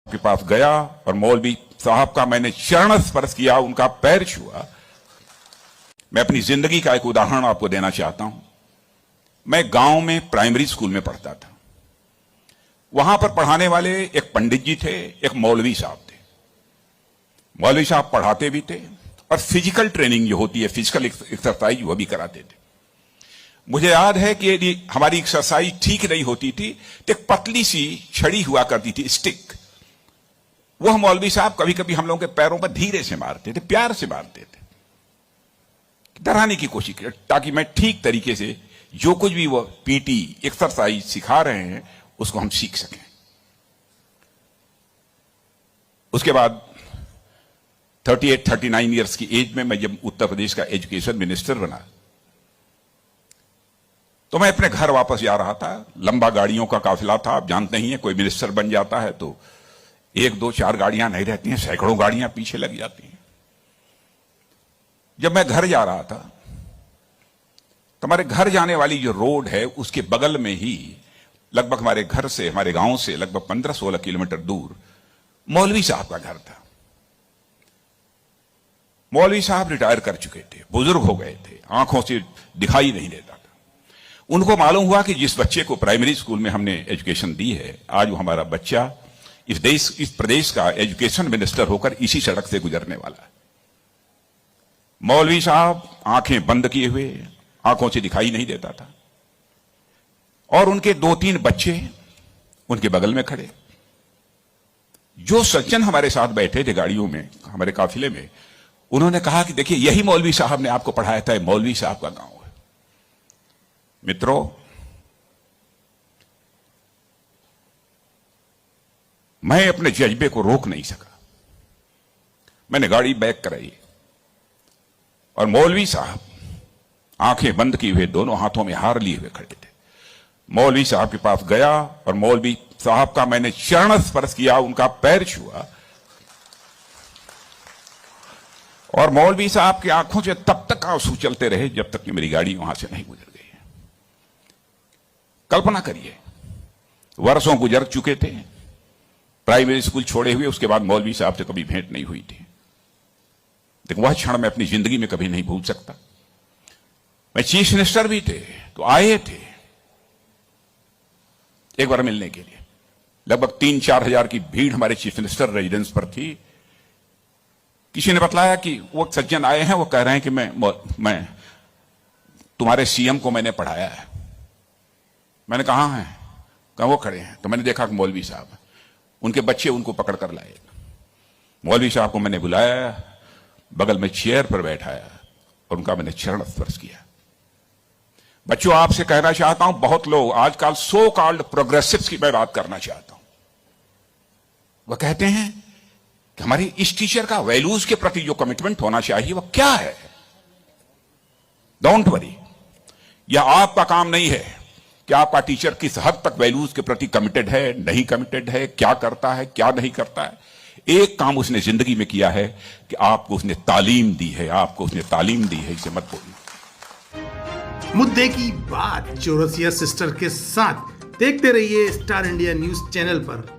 के पास गया और मौलवी साहब का मैंने चरण स्पर्श किया, उनका पैर छुआ। मैं अपनी जिंदगी का एक उदाहरण आपको देना चाहता हूं। मैं गांव में प्राइमरी स्कूल में पढ़ता था। वहां पर पढ़ाने वाले एक पंडित जी थे, एक मौलवी साहब थे। मौलवी साहब पढ़ाते भी थे और फिजिकल ट्रेनिंग जो होती है, फिजिकल एक्सरसाइज, वो भी कराते थे। मुझे याद है कि यदि हमारी एक्सरसाइज ठीक नहीं होती थी तो एक पतली सी छड़ी हुआ करती थी, स्टिक। वह मौलवी साहब कभी कभी हम लोगों के पैरों पर धीरे से मारते थे, प्यार से मारते थे, डराने की कोशिश की, ताकि मैं ठीक तरीके से जो कुछ भी वो पीटी एक्सरसाइज सिखा रहे हैं उसको हम सीख सकें। उसके बाद 38-39 ईयर्स की एज में मैं जब उत्तर प्रदेश का एजुकेशन मिनिस्टर बना तो मैं अपने घर वापस जा रहा था। लंबा गाड़ियों का काफिला था। आप जानते ही हैं, कोई मिनिस्टर बन जाता है तो 1, 2, 4 गाड़ियां नहीं रहती हैं, सैकड़ों गाड़ियां पीछे लग जाती हैं। जब मैं घर जा रहा था तो हमारे घर जाने वाली जो रोड है उसके बगल में ही, लगभग हमारे घर से, हमारे गांव से लगभग 15-16 किलोमीटर दूर मौलवी साहब का घर था। मौलवी साहब रिटायर कर चुके थे, बुजुर्ग हो गए थे, आंखों से दिखाई नहीं देता था। उनको मालूम हुआ कि जिस बच्चे को प्राइमरी स्कूल में हमने एजुकेशन दी है, आज वो हमारा बच्चा इस प्रदेश का एजुकेशन मिनिस्टर होकर इसी सड़क से गुजरने वाला है। मौलवी साहब आंखें बंद किए हुए, आंखों से दिखाई नहीं देता था, और उनके 2-3 बच्चे उनके बगल में खड़े। जो सज्जन हमारे साथ बैठे थे गाड़ियों में, हमारे काफिले में, उन्होंने कहा कि देखिए, यही मौलवी साहब ने आपको पढ़ाया था, मौलवी साहब का गांव है। मित्रों, मैं अपने जज्बे को रोक नहीं सका। मैंने गाड़ी बैक कराई और मौलवी साहब आंखें बंद किए हुए, दोनों हाथों में हार लिए हुए खड़े थे। मौलवी साहब के पास गया और मौलवी साहब का मैंने चरण स्पर्श किया, उनका पैर छुआ, और मौलवी साहब की आंखों से तब तक आंसू चलते रहे जब तक कि मेरी गाड़ी वहां से नहीं गुजर गई। कल्पना करिए, वर्षों गुजर चुके थे, प्राइमरी स्कूल छोड़े हुए, उसके बाद मौलवी साहब से कभी भेंट नहीं हुई थी। लेकिन वह क्षण मैं अपनी जिंदगी में कभी नहीं भूल सकता। मैं चीफ मिनिस्टर भी थे तो आए थे एक बार मिलने के लिए। लगभग 3-4 हजार की भीड़ हमारे चीफ मिनिस्टर रेजिडेंस पर थी। किसी ने बतलाया कि वो सज्जन आए हैं, वो कह रहे हैं कि मैं तुम्हारे सीएम को मैंने पढ़ाया है। मैंने कहा है, कहा वो खड़े हैं। तो मैंने देखा कि मौलवी साहब, उनके बच्चे उनको पकड़ कर लाए। मौलवी साहब को मैंने बुलाया, बगल में चेयर पर बैठाया और उनका मैंने चरण स्पर्श किया। बच्चों, आपसे कहना चाहता हूं, बहुत लोग आजकल सो कॉल्ड प्रोग्रेसिव्स की मैं बात करना चाहता हूं। वह कहते हैं कि हमारी इस टीचर का वैल्यूज के प्रति जो कमिटमेंट होना चाहिए वह क्या है। डोंट वरी, यह आपका काम नहीं है कि आपका टीचर किस हद तक वैल्यूज के प्रति कमिटेड है, नहीं कमिटेड है, क्या करता है, क्या नहीं करता है। एक काम उसने जिंदगी में किया है कि आपको उसने तालीम दी है, आपको उसने तालीम दी है, इसे मत भूलिए। मुद्दे की बात चौरसिया सिस्टर के साथ देखते रहिए स्टार इंडिया न्यूज चैनल पर।